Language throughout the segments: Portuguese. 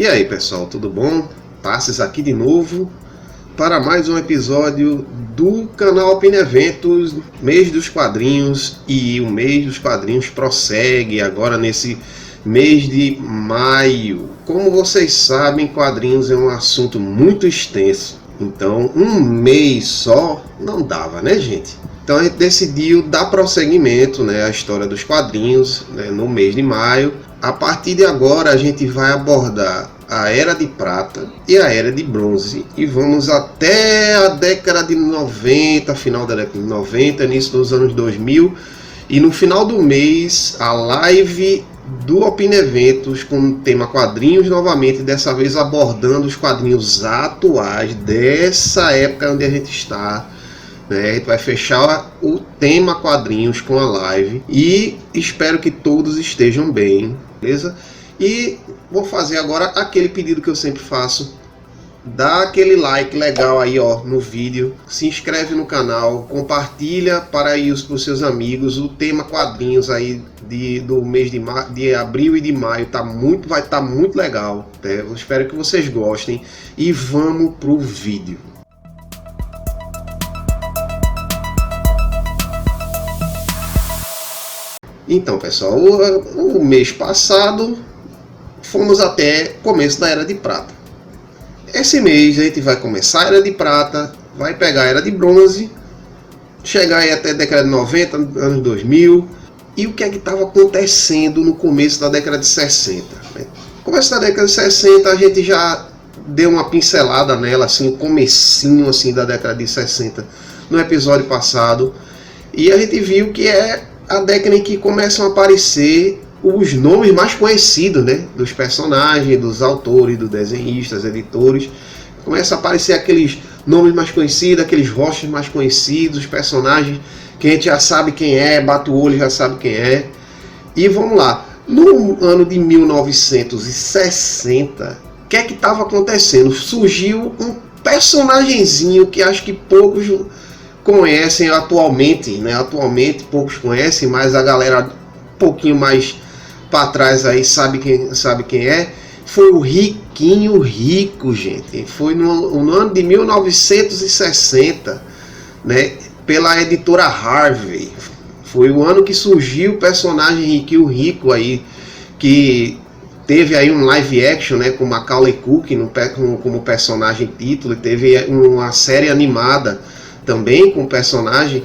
E aí pessoal, tudo bom? Passes aqui de novo para mais um episódio do canal Alpine Eventos, mês dos quadrinhos, e o mês dos quadrinhos prossegue agora nesse mês de maio. Como vocês sabem, quadrinhos é um assunto muito extenso, então um mês só não dava, né gente? Então a gente decidiu dar prosseguimento, né, à história dos quadrinhos, né, no mês de maio. A partir de agora a gente vai abordar a Era de Prata e a Era de Bronze e vamos até a década de 90, final da década de 90, início dos anos 2000, e no final do mês a live do Alpine Eventos com o tema quadrinhos novamente, dessa vez abordando os quadrinhos atuais dessa época onde a gente está. A gente vai fechar o tema quadrinhos com a live e espero que todos estejam bem, beleza? E vou fazer agora aquele pedido que eu sempre faço: dá aquele like legal aí ó no vídeo, se inscreve no canal, compartilha para os seus amigos. O tema quadrinhos aí do mês de abril e de maio vai estar muito legal, né? Eu espero que vocês gostem e vamos pro vídeo. Então pessoal, o mês passado fomos até começo da Era de Prata. Esse mês a gente vai começar a Era de Prata, vai pegar a Era de Bronze, chegar aí até a década de 90, anos 2000, e o que é que estava acontecendo no começo da década de 60. No começo da década de 60 a gente já deu uma pincelada nela, assim, o comecinho assim, da década de 60 no episódio passado, e a gente viu que é a década em que começam a aparecer os nomes mais conhecidos, né, dos personagens, dos autores, dos desenhistas, editores. Começa a aparecer aqueles nomes mais conhecidos, aqueles rostos mais conhecidos, os personagens que a gente já sabe quem é, bate o olho, já sabe quem é. E vamos lá, no ano de 1960, o que é que estava acontecendo? Surgiu um personagenzinho que acho que poucos conhecem atualmente, né? Atualmente poucos conhecem, mas a galera um pouquinho mais para trás aí sabe quem é. Foi o Riquinho Rico, gente. Foi no ano de 1960, né? Pela editora Harvey. Foi o ano que surgiu o personagem Riquinho Rico aí, que teve aí um live action, né, com Macaulay Culkin como personagem título, e teve uma série animada também com o personagem,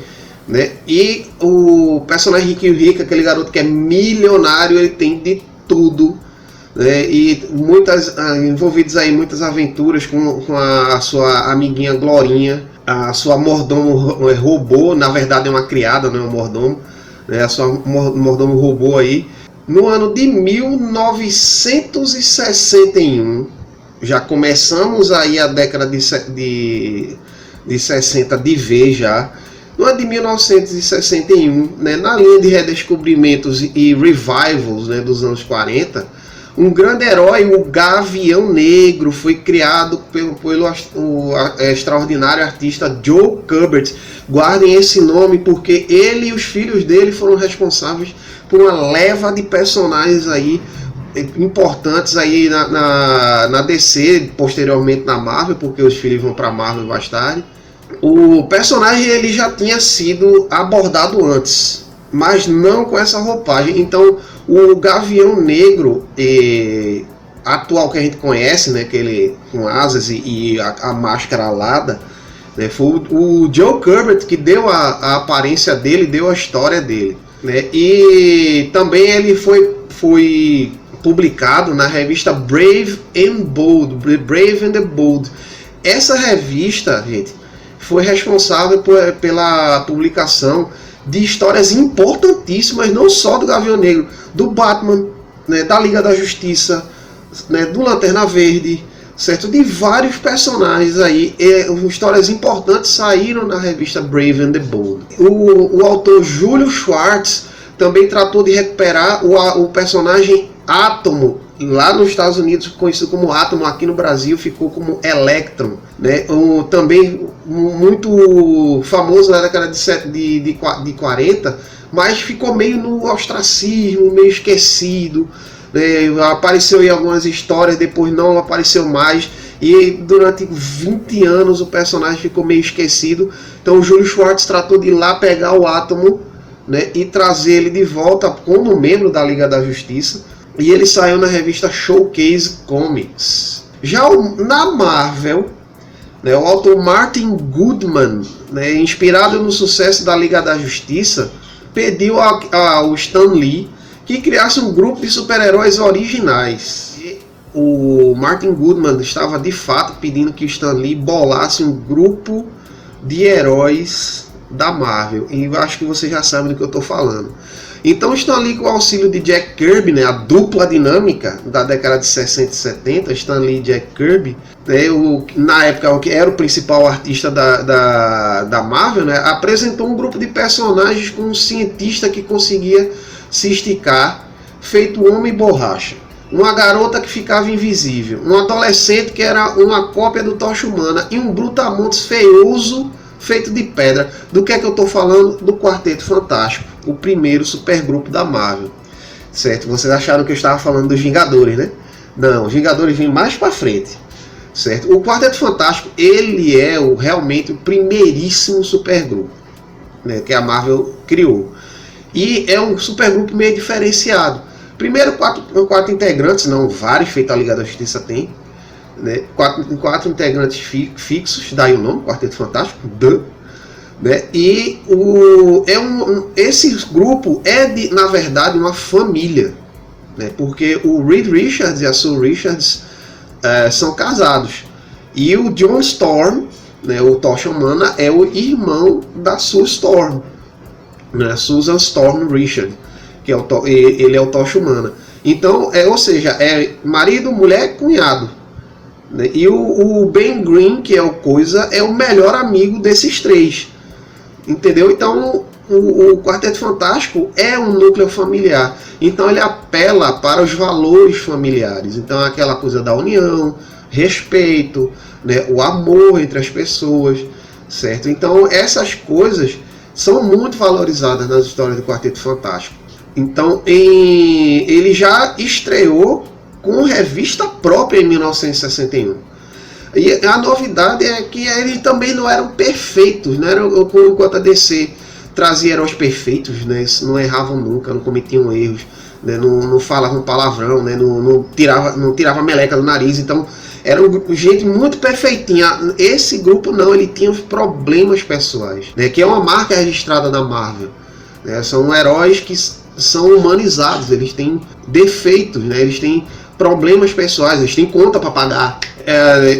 né? E o personagem Riquinho Rico, aquele garoto que é milionário, ele tem de tudo, né? E envolvidos aí muitas aventuras com a sua amiguinha Glorinha, a sua mordomo robô, na verdade é uma criada, não é um mordomo, né? A sua mordomo robô aí. No ano de 1961, já começamos aí a década de 60 de vez já. No ano de 1961, né, na linha de redescobrimentos e revivals, né, dos anos 40, um grande herói, o Gavião Negro, foi criado pelo extraordinário artista Joe Kubert. Guardem esse nome porque ele e os filhos dele foram responsáveis por uma leva de personagens aí importantes aí na DC, posteriormente na Marvel, porque os filhos vão para a Marvel mais tarde. O personagem ele já tinha sido abordado antes, mas não com essa roupagem. Então o Gavião Negro atual que a gente conhece, né, aquele com asas e a máscara alada, né, foi o Joe Kubert que deu a aparência dele, deu a história dele, né? E também ele foi publicado na revista Brave and the Bold. Essa revista, gente, foi responsável pela publicação de histórias importantíssimas, não só do Gavião Negro, do Batman, né, da Liga da Justiça, né, do Lanterna Verde, certo? De vários personagens aí. Histórias importantes saíram na revista Brave and the Bold. O autor Júlio Schwartz também tratou de recuperar o personagem Átomo, lá nos Estados Unidos conhecido como Átomo, aqui no Brasil ficou como Electron, né? Também muito famoso na década de 40, mas ficou meio no ostracismo, meio esquecido, Apareceu em algumas histórias, depois não apareceu mais, e durante 20 anos o personagem ficou meio esquecido. Então o Júlio Schwartz tratou de ir lá pegar o Átomo, né, e trazer ele de volta como membro da Liga da Justiça, e ele saiu na revista Showcase Comics. Já na Marvel, né, o autor Martin Goodman, né, inspirado no sucesso da Liga da Justiça, pediu ao Stan Lee que criasse um grupo de super-heróis originais. E o Martin Goodman estava de fato pedindo que o Stan Lee bolasse um grupo de heróis da Marvel. E eu acho que vocês já sabem do que eu estou falando. Então Stan Lee, com o auxílio de Jack Kirby, né, a dupla dinâmica da década de 60 e 70, Stan Lee e Jack Kirby, né, na época o que era o principal artista da Marvel, né, apresentou um grupo de personagens com um cientista que conseguia se esticar, feito homem borracha, uma garota que ficava invisível, um adolescente que era uma cópia do Tocha Humana e um brutamontes feioso feito de pedra. Do que é que eu estou falando? Do Quarteto Fantástico, o primeiro supergrupo da Marvel, certo? Vocês acharam que eu estava falando dos Vingadores, né? Não, os Vingadores vêm mais para frente, certo? O Quarteto Fantástico, ele é realmente o primeiríssimo supergrupo, né, que a Marvel criou. E é um supergrupo meio diferenciado. Primeiro, quatro integrantes, não vários, feito a Liga da Justiça tem, né? Quatro integrantes fixos, daí o nome, Quarteto Fantástico, né? E esse grupo é, na verdade, uma família, né? Porque o Reed Richards e a Sue Richards são casados. E o John Storm, né, o Tocha Humana, é o irmão da Sue Storm, né, Susan Storm Richard, que ele é o Tocha Humana. Então, ou seja, é marido, mulher, cunhado, né? E o Ben Green, que é o Coisa, é o melhor amigo desses três, entendeu? Então o Quarteto Fantástico é um núcleo familiar, então ele apela para os valores familiares. Então aquela coisa da união, respeito, né, o amor entre as pessoas, certo? Então essas coisas são muito valorizadas nas histórias do Quarteto Fantástico. Então ele já estreou com revista própria em 1961. E a novidade é que eles também não eram perfeitos, né? Enquanto a DC trazia heróis perfeitos, né? Não erravam nunca, não cometiam erros, né? Não falavam palavrão, né? Não tirava meleca do nariz. Então era gente muito perfeitinha. Esse grupo não, ele tinha problemas pessoais, né? Que é uma marca registrada da Marvel, né? São heróis que são humanizados, eles têm defeitos, né? Eles têm problemas pessoais, eles têm conta para pagar.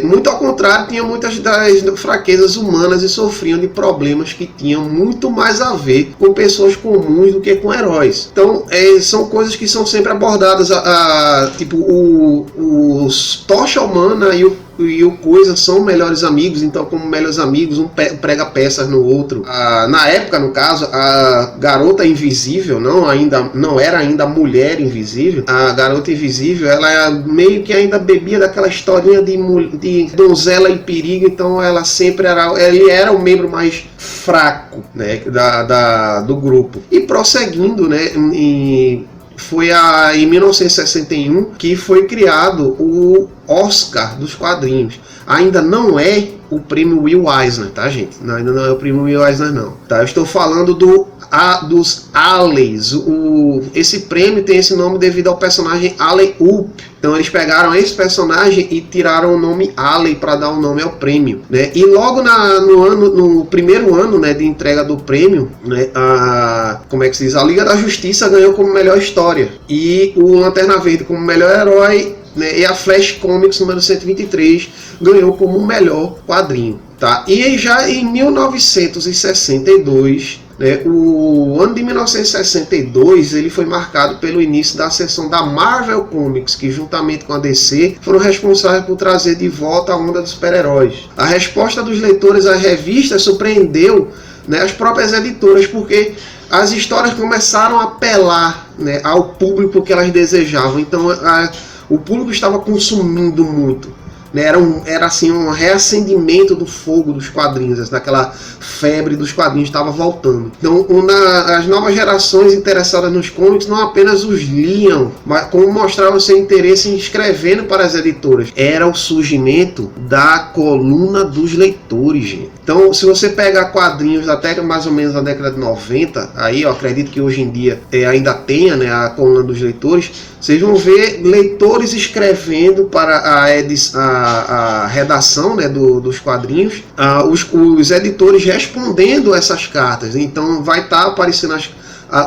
Muito ao contrário, tinham muitas das fraquezas humanas e sofriam de problemas que tinham muito mais a ver com pessoas comuns do que com heróis. Então são coisas que são sempre abordadas, tipo os Tocha Humana e o Coisa são melhores amigos, então como melhores amigos, um prega peças no outro. Na época, no caso, a garota invisível não era ainda a mulher invisível. A garota invisível, ela meio que ainda bebia daquela historinha de donzela em perigo, então ela sempre era o membro mais fraco, né, do grupo. E prosseguindo, né, foi em 1961 que foi criado o Oscar dos quadrinhos. Ainda não é o prêmio Will Eisner, tá, gente? Ainda não é o prêmio Will Eisner, não. Tá? Eu estou falando dos Alleys. Esse prêmio tem esse nome devido ao personagem Alley-Oop. Então eles pegaram esse personagem e tiraram o nome Alley para dar um nome ao prêmio, né? E logo no primeiro ano, né, de entrega do prêmio, né, como é que se diz? A Liga da Justiça ganhou como melhor história, e o Lanterna Verde como melhor herói, né, e a Flash Comics número 123 ganhou como melhor quadrinho, tá? E já em 1962, né, o ano de 1962 ele foi marcado pelo início da seção da Marvel Comics, que juntamente com a DC foram responsáveis por trazer de volta a onda dos super-heróis. A resposta dos leitores à revista surpreendeu, né, as próprias editoras, porque as histórias começaram a apelar, né, ao público que elas desejavam. Então o público estava consumindo muito, né? Era assim um reacendimento do fogo dos quadrinhos, daquela febre dos quadrinhos estava voltando. Então as novas gerações interessadas nos comics não apenas os liam, mas como mostravam seu interesse em escrevendo para as editoras. Era o surgimento da coluna dos leitores, gente. Então, se você pegar quadrinhos até mais ou menos na década de 90, aí eu acredito que hoje em dia ainda tenha, né, a coluna dos leitores, vocês vão ver leitores escrevendo para a redação, né, dos quadrinhos, os editores respondendo essas cartas. Então vai estar aparecendo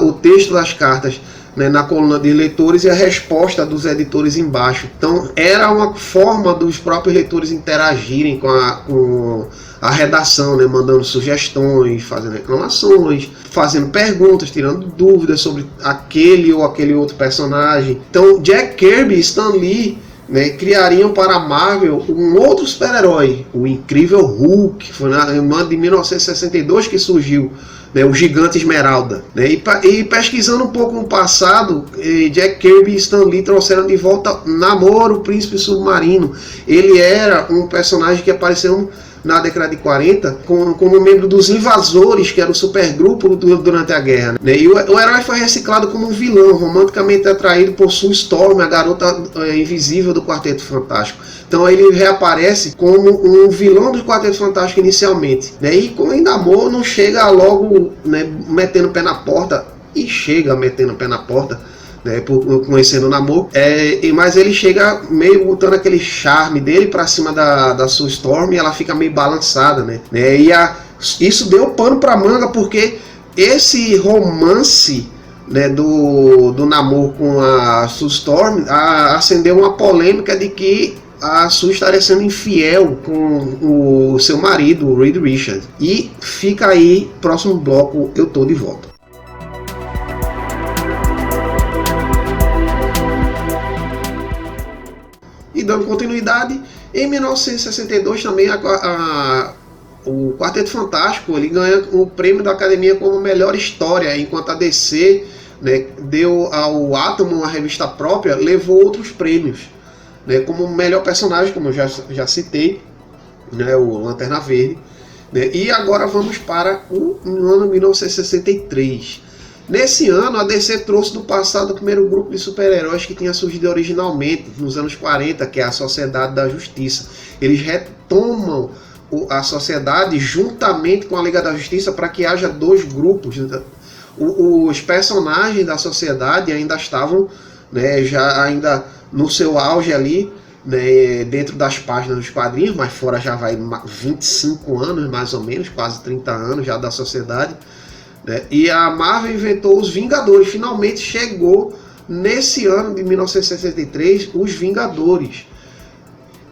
o texto das cartas, né, na coluna de leitores e a resposta dos editores embaixo. Então era uma forma dos próprios leitores interagirem com a redação, né, mandando sugestões, fazendo reclamações, fazendo perguntas, tirando dúvidas sobre aquele ou aquele outro personagem. Então Jack Kirby e Stan Lee, né, criariam para a Marvel um outro super-herói, o Incrível Hulk. Foi no ano de 1962 que surgiu, né, o Gigante Esmeralda, né, e pesquisando um pouco no passado, Jack Kirby e Stan Lee trouxeram de volta Namor, o Príncipe Submarino. Ele era um personagem que apareceu na década de 40 como membro dos Invasores, que era o supergrupo durante a guerra, né? E o herói foi reciclado como um vilão, romanticamente atraído por Sue Storm, a garota invisível do Quarteto Fantástico. Então ele reaparece como um vilão do Quarteto Fantástico inicialmente, né? E com o Namor não chega logo, né, metendo o pé na porta, e chega metendo o pé na porta, né, conhecendo o Namor, mas ele chega meio botando aquele charme dele pra cima da Sue Storm, e ela fica meio balançada, né? E isso deu pano pra manga, porque esse romance, né, do Namor com a Sue Storm acendeu uma polêmica de que a Sue estaria sendo infiel com o seu marido, o Reed Richards. E fica aí, próximo bloco eu tô de volta. E dando continuidade, em 1962 também o Quarteto Fantástico ele ganha o prêmio da Academia como melhor história, enquanto a DC, né, deu ao Atom uma revista própria, levou outros prêmios, né, como melhor personagem, como eu já citei, né, o Lanterna Verde, né, e agora vamos para o ano 1963. Nesse ano, a DC trouxe do passado o primeiro grupo de super-heróis que tinha surgido originalmente, nos anos 40, que é a Sociedade da Justiça. Eles retomam a Sociedade juntamente com a Liga da Justiça para que haja dois grupos. Os personagens da Sociedade ainda estavam, né, ainda no seu auge ali, né, dentro das páginas dos quadrinhos, mas fora já vai 25 anos, mais ou menos, quase 30 anos já da Sociedade. Né? E a Marvel inventou os Vingadores. Finalmente chegou nesse ano de 1963 os Vingadores,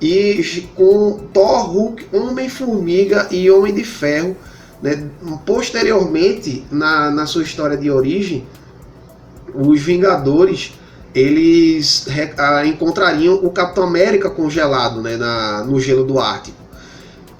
e com Thor, Hulk, Homem-Formiga e Homem de Ferro, né? Posteriormente, na sua história de origem, os Vingadores eles encontrariam o Capitão América congelado, né, no gelo do Ártico.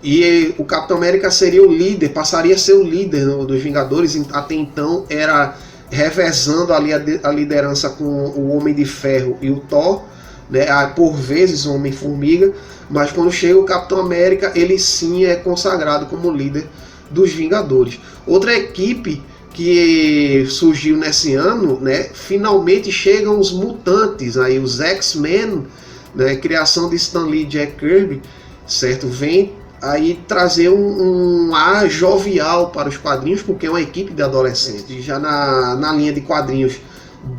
E o Capitão América seria o líder, passaria a ser o líder dos Vingadores. Até então era revezando ali a liderança com o Homem de Ferro e o Thor, né, por vezes o Homem-Formiga, mas quando chega o Capitão América, ele sim é consagrado como líder dos Vingadores. Outra equipe que surgiu nesse ano, né, finalmente chegam os mutantes, aí os X-Men, né, criação de Stan Lee e Jack Kirby, certo? Vem aí trazer um ar jovial para os quadrinhos, porque é uma equipe de adolescentes. E já na linha de quadrinhos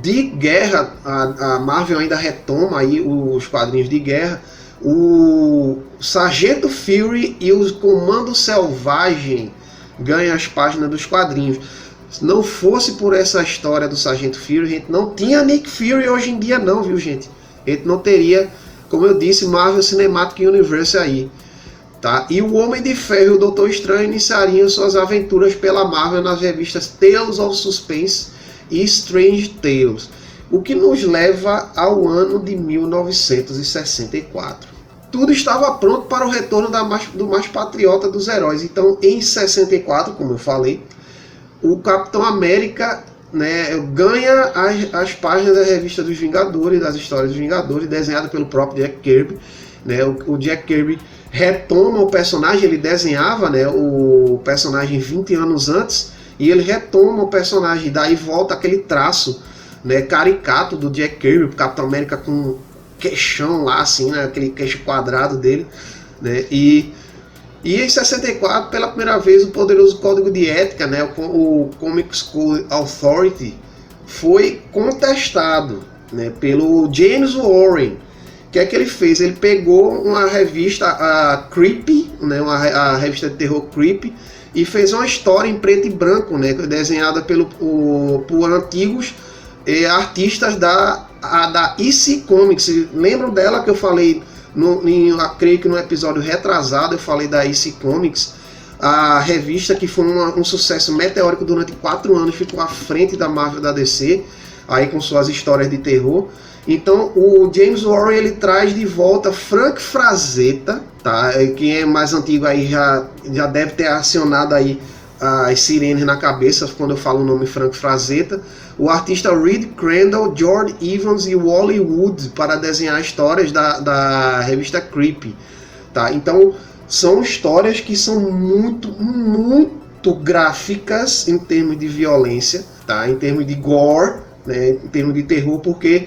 de guerra, a Marvel ainda retoma aí os quadrinhos de guerra. O Sargento Fury e o Comando Selvagem ganham as páginas dos quadrinhos. Se não fosse por essa história do Sargento Fury, a gente não tinha Nick Fury hoje em dia não, viu, gente? A gente não teria, como eu disse, Marvel Cinematic Universe aí. Tá? E o Homem de Ferro e o Doutor Estranho iniciariam suas aventuras pela Marvel nas revistas Tales of Suspense e Strange Tales, o que nos leva ao ano de 1964. Tudo estava pronto para o retorno do mais patriota dos heróis. Então, em 64, como eu falei, o Capitão América, né, ganha as páginas da revista dos Vingadores, das histórias dos Vingadores, desenhada pelo próprio Jack Kirby. né? O Jack Kirby retoma o personagem, ele desenhava, né, o personagem 20 anos antes, e ele retoma o personagem, daí volta aquele traço, né, caricato do Jack Kirby, o Capitão América com queixão lá, assim, né, aquele queixo quadrado dele, né, e em 64, pela primeira vez, o poderoso código de ética, né, o Comics Code Authority, foi contestado, né, pelo James Warren. O que é que ele fez? Ele pegou uma revista, a Creepy, né, a revista de terror Creepy, e fez uma história em preto e branco, né, desenhada por antigos artistas da EC Comics. Lembram dela que eu falei, creio que no episódio retrasado eu falei da EC Comics, a revista que foi um sucesso meteórico durante 4 anos, ficou à frente da Marvel, da DC, aí com suas histórias de terror. Então o James Warren, ele traz de volta Frank Frazetta, tá? Quem é mais antigo aí já deve ter acionado aí as sirenes na cabeça quando eu falo o nome Frank Frazetta. O artista Reed Crandall, George Evans e Wally Wood para desenhar histórias da revista Creepy, tá? Então são histórias que são muito gráficas em termos de violência, tá? Em termos de gore, né? Em termos de terror, porque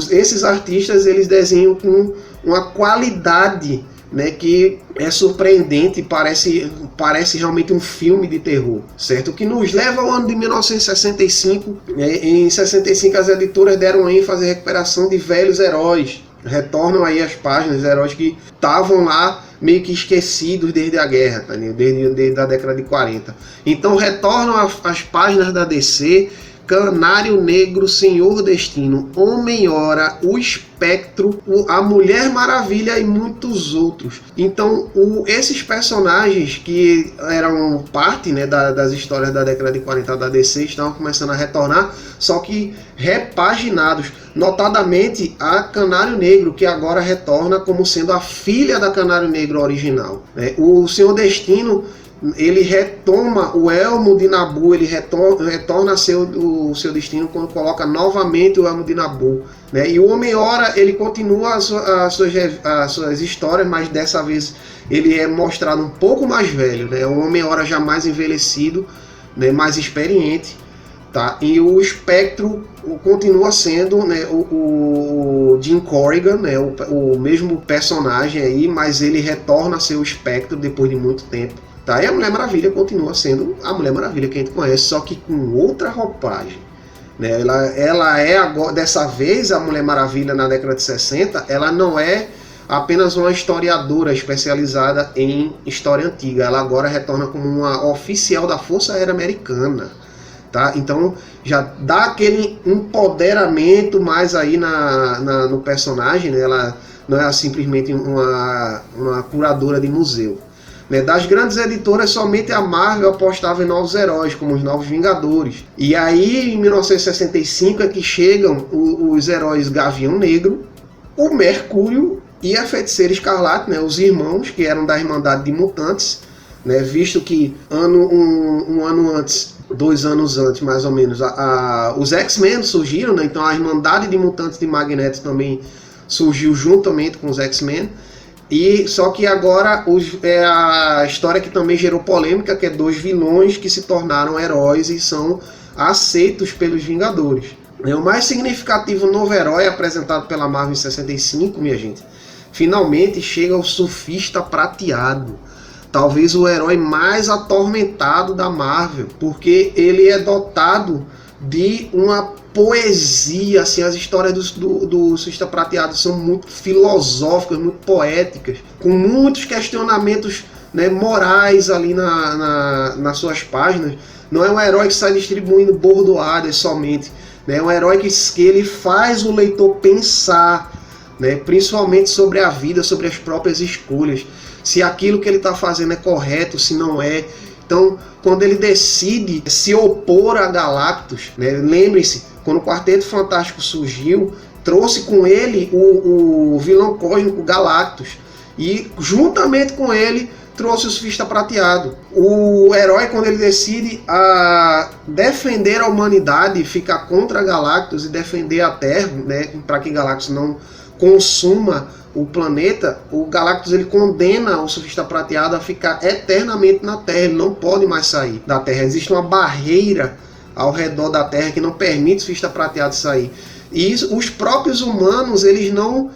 esses artistas, eles desenham com uma qualidade, né, que é surpreendente, parece realmente um filme de terror, certo? O que nos leva ao ano de 1965. Em 65 as editoras deram ênfase à recuperação de velhos heróis, retornam aí as páginas, heróis que estavam lá meio que esquecidos desde a guerra, tá? desde a década de 40. Então retornam as páginas da DC, Canário Negro, Senhor Destino, Homem-Hora, o Espectro, a Mulher Maravilha e muitos outros. Então esses personagens que eram parte, né, das histórias da década de 40 da DC estavam começando a retornar, só que repaginados, notadamente a Canário Negro, que agora retorna como sendo a filha da Canário Negro original, né? O Senhor Destino, ele retoma o elmo de Nabu, ele retorna o seu destino quando coloca novamente o elmo de Nabu, né? E o Homem-Hora, ele continua as suas histórias, mas dessa vez ele é mostrado um pouco mais velho, né? O Homem-Hora já mais envelhecido, né? Mais experiente, tá? E o Espectro continua sendo, né, o Jim Corrigan, né? O mesmo personagem aí, mas ele retorna a ser o Espectro depois de muito tempo. Tá, e a Mulher Maravilha continua sendo a Mulher Maravilha que a gente conhece, só que com outra roupagem, né? Ela é agora, dessa vez, a Mulher Maravilha na década de 60, ela não é apenas uma historiadora especializada em história antiga, ela agora retorna como uma oficial da Força Aérea Americana, tá? Então já dá aquele empoderamento mais aí no personagem, né? Ela não é simplesmente uma curadora de museu. Das grandes editoras, somente a Marvel apostava em novos heróis, como os Novos Vingadores. E aí, em 1965, é que chegam os heróis Gavião Negro, o Mercúrio e a Feiticeira Escarlate, né, os irmãos, que eram da Irmandade de Mutantes, né, visto que um ano antes, 2 anos antes, mais ou menos, os X-Men surgiram, né, então a Irmandade de Mutantes de Magneto também surgiu juntamente com os X-Men. E só que agora é a história que também gerou polêmica, que é 2 vilões que se tornaram heróis e são aceitos pelos Vingadores. O mais significativo novo herói apresentado pela Marvel em 65, minha gente, finalmente chega o Surfista Prateado. Talvez o herói mais atormentado da Marvel, porque ele é dotado de uma poesia, assim, as histórias do Surfista Prateado são muito filosóficas, muito poéticas, com muitos questionamentos, né, morais ali nas suas páginas. Não é um herói que sai distribuindo bordoadas somente, né? É um herói que ele faz o leitor pensar, né, principalmente sobre a vida, sobre as próprias escolhas, se aquilo que ele está fazendo é correto, se não é. Então, quando ele decide se opor a Galactus, né, lembre-se, quando o Quarteto Fantástico surgiu, trouxe com ele o vilão cósmico Galactus, e juntamente com ele trouxe o Surfista Prateado. O herói, quando ele decide defender a humanidade, ficar contra Galactus e defender a Terra, né, para que Galactus não consuma o planeta, o Galactus ele condena o surfista prateado a ficar eternamente na Terra. Ele não pode mais sair da Terra. Existe uma barreira ao redor da Terra que não permite o surfista prateado sair. E isso, os próprios humanos eles não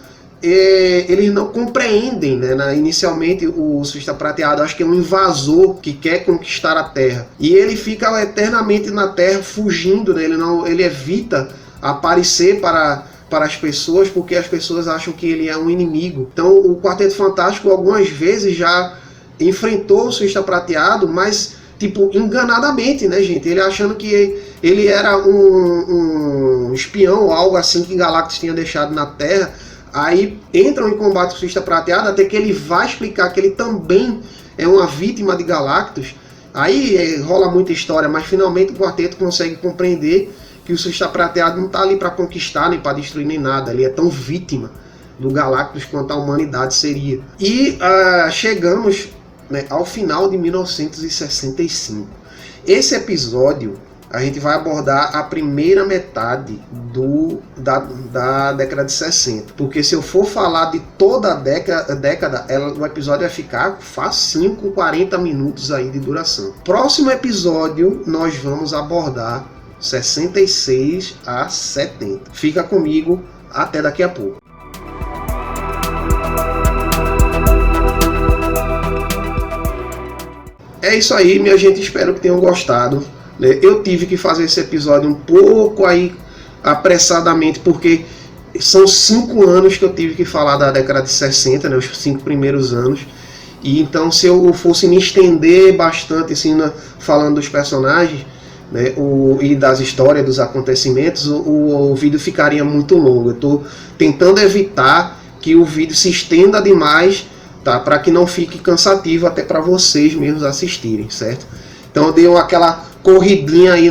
compreendem, né? Inicialmente o surfista prateado acho que é um invasor que quer conquistar a Terra. E ele fica eternamente na Terra fugindo, né? Ele evita aparecer para as pessoas, porque as pessoas acham que ele é um inimigo. Então o Quarteto Fantástico algumas vezes já enfrentou o surfista prateado, mas tipo enganadamente, né, gente? Ele achando que ele era um espião ou algo assim que Galactus tinha deixado na Terra. Aí entram em combate com o surfista prateado, até que ele vai explicar que ele também é uma vítima de Galactus. Aí rola muita história, mas finalmente o quarteto consegue compreender que o surfista prateado não está ali para conquistar, nem para destruir, nem nada. Ele é tão vítima do Galactus quanto a humanidade seria. E chegamos, né, ao final de 1965. Esse episódio a gente vai abordar a primeira metade da década de 60. Porque se eu for falar de toda a década o episódio vai ficar facinho com 40 minutos aí de duração. Próximo episódio nós vamos abordar 66 a 70. Fica comigo, até daqui a pouco. É isso aí, minha gente, espero que tenham gostado. Eu tive que fazer esse episódio um pouco aí apressadamente, porque são 5 anos que eu tive que falar da década de 60, né, os 5 primeiros anos. E então se eu fosse me estender bastante assim, falando dos personagens, né, e das histórias, dos acontecimentos, o vídeo ficaria muito longo. Eu estou tentando evitar que o vídeo se estenda demais, tá, para que não fique cansativo até para vocês mesmos assistirem, certo? Então eu dei aquela corridinha aí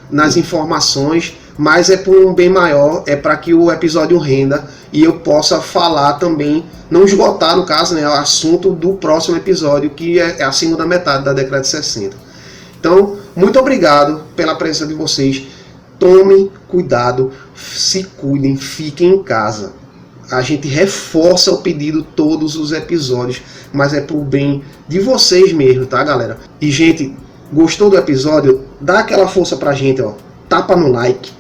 nas informações, mas é por um bem maior, é para que o episódio renda e eu possa falar também, não esgotar no caso, né, o assunto do próximo episódio, que é a segunda metade da década de 60. Então, muito obrigado pela presença de vocês. Tomem cuidado, se cuidem, fiquem em casa. A gente reforça o pedido todos os episódios, mas é pro bem de vocês mesmo, tá, galera? E, gente, gostou do episódio? Dá aquela força pra gente, ó. Tapa no like.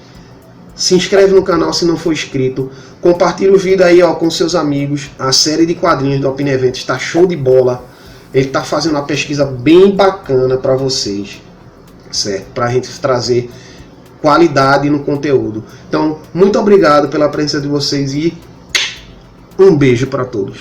Se inscreve no canal se não for inscrito. Compartilha o vídeo aí, ó, com seus amigos. A série de quadrinhos do Opina Eventos está show de bola. Ele está fazendo uma pesquisa bem bacana para vocês, certo? Para a gente trazer qualidade no conteúdo. Então, muito obrigado pela presença de vocês e um beijo para todos.